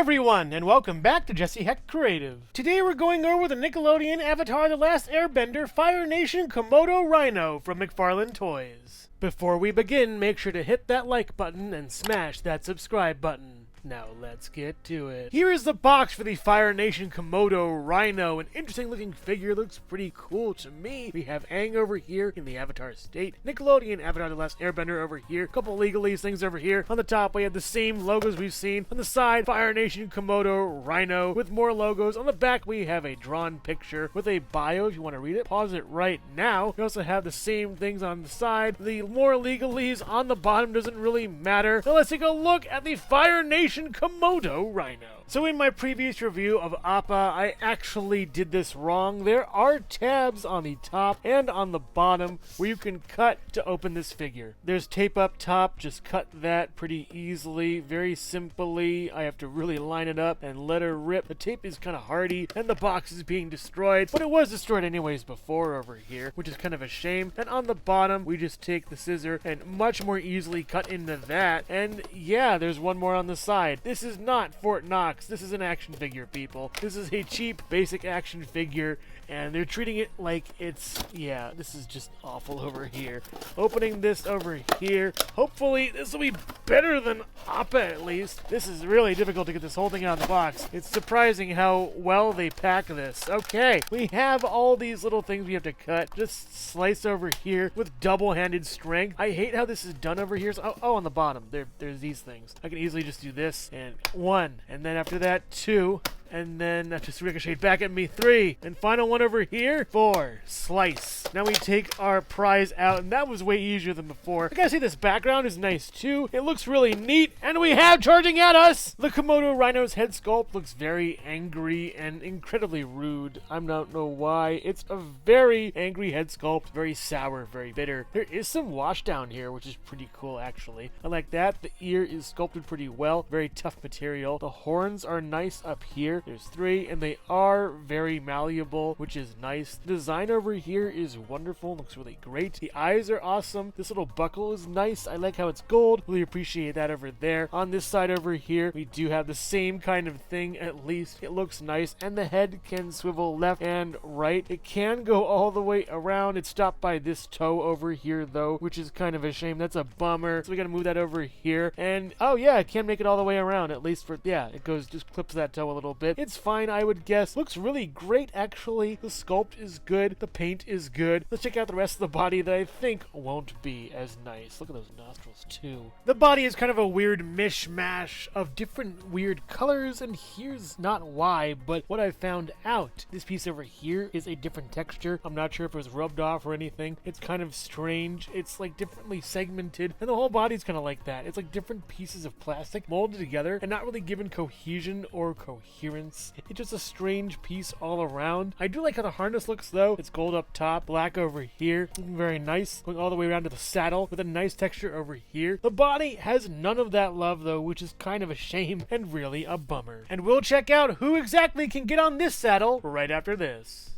everyone, and welcome back to Jesse Hecht Creative. Today we're going over the Nickelodeon Avatar The Last Airbender Fire Nation KOMODO-RHINO from McFarlane Toys. Before we begin, make sure to hit that like button and smash that subscribe button. Now let's get to it. Here is the box for the Fire Nation KOMODO-RHINO. An interesting looking figure, looks pretty cool to me. We have Aang over here in the Avatar state, Nickelodeon Avatar The Last Airbender over here, a couple legalese things over here. On the top we have the same logos we've seen. On the side, Fire Nation KOMODO-RHINO with more logos. On the back we have a drawn picture with a bio if you want to read it. Pause it right now. We also have the same things on the side. The more legalese on the bottom doesn't really matter. Now let's take a look at the Fire Nation KOMODO-RHINO. So in my previous review of Appa, I actually did this wrong. There are tabs on the top and on the bottom where you can cut to open this figure. There's tape up top, just cut that pretty easily, very simply. I have to really line it up and let her rip. The tape is kind of hardy and the box is being destroyed, but it was destroyed anyways before over here, which is kind of a shame. And on the bottom, we just take the scissor and much more easily cut into that. And yeah, there's one more on the side. This is not Fort Knox. This is an action figure, people. This is a cheap, basic action figure, and they're treating it like it's, yeah, this is just awful over here. Opening this over here, hopefully this will be better than Appa at least. This is really difficult to get this whole thing out of the box. It's surprising how well they pack this. Okay, we have all these little things we have to cut. Just slice over here with double-handed strength. I hate how this is done over here. So, oh, on the bottom, there's these things. I can easily just do this, and 1, and then after that, 2, and then that just ricocheted back at me, 3, and final one over here, 4, slice. Now we take our prize out, and that was way easier than before. I gotta say, this background is nice too. It looks really neat, and we have charging at us! The KOMODO-RHINO's head sculpt looks very angry and incredibly rude. I don't know why. It's a very angry head sculpt, very sour, very bitter. There is some wash down here, which is pretty cool actually. I like that. The ear is sculpted pretty well, very tough material. The horns are nice up here. There's 3, and they are very malleable, which is nice. The design over here is wonderful, looks really great. The eyes are awesome. This little buckle is nice. I like how it's gold. Really appreciate that over there. On this side over here, we do have the same kind of thing, at least. It looks nice, and the head can swivel left and right. It can go all the way around. It's stopped by this toe over here, though, which is kind of a shame. That's a bummer. So we gotta move that over here. And, oh yeah, it can make it all the way around, at least for, yeah, it goes, just clips that toe a little bit. It's fine, I would guess. Looks really great, actually. The sculpt is good. The paint is good. Let's check out the rest of the body that I think won't be as nice. Look at those nostrils, too. The body is kind of a weird mishmash of different weird colors, and here's not why, but what I found out. This piece over here is a different texture. I'm not sure if it was rubbed off or anything. It's kind of strange. It's like differently segmented, and the whole body's kind of like that. It's like different pieces of plastic molded together and not really given cohesion or coherence. It's just a strange piece all around. I do like how the harness looks though. It's gold up top, black over here, looking very nice, going all the way around to the saddle with a nice texture over here. The body has none of that love though, which is kind of a shame and really a bummer. And we'll check out who exactly can get on this saddle right after this.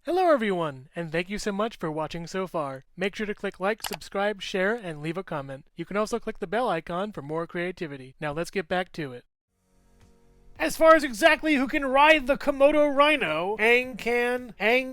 Hello everyone, and thank you so much for watching so far. Make sure to click like, subscribe, share, and leave a comment. You can also click the bell icon for more creativity. Now let's get back to it. As far as exactly who can ride the KOMODO-RHINO, Aang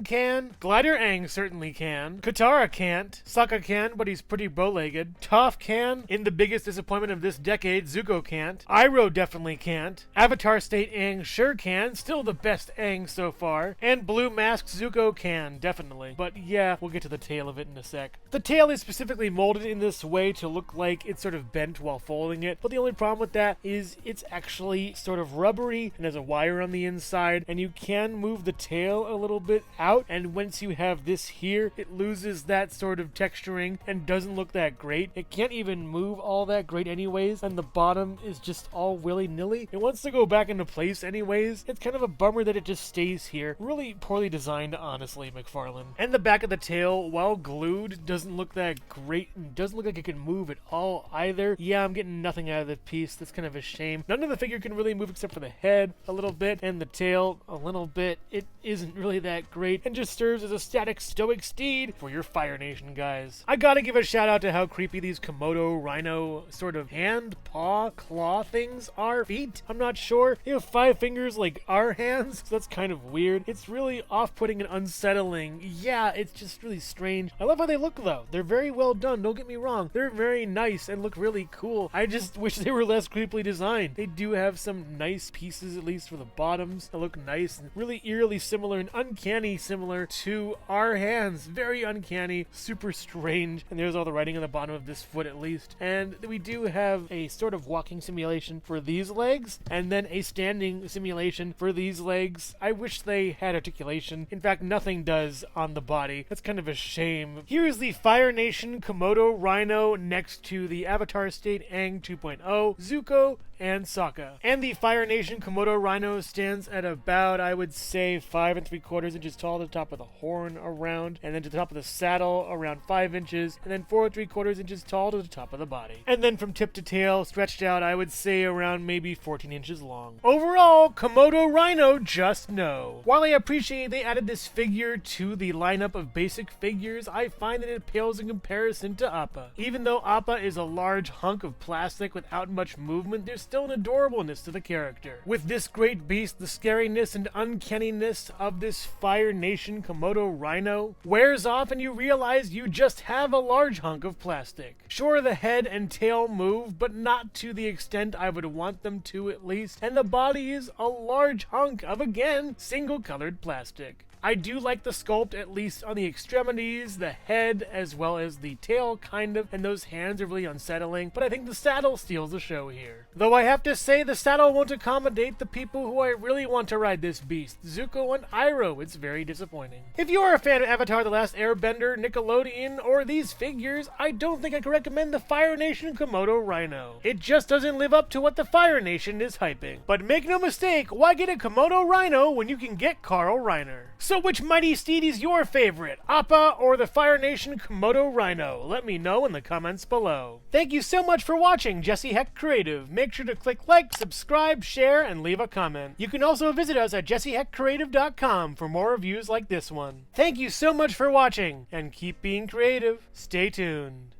can, Glider Aang certainly can, Katara can't, Sokka can, but he's pretty bow-legged, Toph can, in the biggest disappointment of this decade, Zuko can't, Iroh definitely can't, Avatar State Aang sure can, still the best Aang so far, and Blue Mask Zuko can, definitely. But yeah, we'll get to the tail of it in a sec. The tail is specifically molded in this way to look like it's sort of bent while folding it, but the only problem with that is it's actually sort of rubbery and has a wire on the inside, and you can move the tail a little bit out, and once you have this here, it loses that sort of texturing and doesn't look that great. It can't even move all that great anyways, and the bottom is just all willy-nilly. It wants to go back into place anyways. It's kind of a bummer that it just stays here. Really poorly designed, honestly, McFarlane. And the back of the tail, while glued, doesn't look that great and doesn't look like it can move at all either. Yeah, I'm getting nothing out of the piece. That's kind of a shame. None of the figure can really move except for the the head a little bit and the tail a little bit. It isn't really that great and just serves as a static stoic steed for your Fire Nation guys. I gotta give a shout out to how creepy these Komodo-RHINO sort of hand, paw, claw things are. Feet? I'm not sure. They have 5 fingers like our hands, so that's kind of weird. It's really off-putting and unsettling. Yeah, it's just really strange. I love how they look though. They're very well done, don't get me wrong. They're very nice and look really cool. I just wish they were less creepily designed. They do have some nice pieces, at least for the bottoms, that look nice and really eerily similar and uncanny similar to our hands. Very uncanny, super strange. And there's all the writing on the bottom of this foot at least. And we do have a sort of walking simulation for these legs and then a standing simulation for these legs. I wish they had articulation. In fact, nothing does on the body. That's kind of a shame. Here's the Fire Nation Komodo-RHINO next to the Avatar State Aang 2.0, Zuko, and Sokka. And the Fire Nation Komodo-RHINO stands at about, I would say, 5 3/4 inches tall to the top of the horn around, and then to the top of the saddle around 5 inches, and then 4 3/4 inches tall to the top of the body. And then from tip to tail, stretched out, I would say around maybe 14 inches long. Overall, Komodo-RHINO just know. While I appreciate they added this figure to the lineup of basic figures, I find that it pales in comparison to Appa. Even though Appa is a large hunk of plastic without much movement, there's still an adorableness to the character. With this great beast, the scariness and uncanniness of this Fire Nation Komodo-RHINO wears off and you realize you just have a large hunk of plastic. Sure, the head and tail move, but not to the extent I would want them to at least, and the body is a large hunk of, again, single-colored plastic. I do like the sculpt, at least on the extremities, the head, as well as the tail, kind of, and those hands are really unsettling, but I think the saddle steals the show here. Though I have to say, the saddle won't accommodate the people who I really want to ride this beast, Zuko and Iroh. It's very disappointing. If you are a fan of Avatar The Last Airbender, Nickelodeon, or these figures, I don't think I can recommend the Fire Nation Komodo-RHINO. It just doesn't live up to what the Fire Nation is hyping. But make no mistake, why get a Komodo-RHINO when you can get Carl Reiner? So which mighty steed is your favorite, Appa or the Fire Nation Komodo-RHINO? Let me know in the comments below. Thank you so much for watching Jesse Hecht Creative. Make sure to click like, subscribe, share, and leave a comment. You can also visit us at jessehechtcreative.com for more reviews like this one. Thank you so much for watching, and keep being creative. Stay tuned.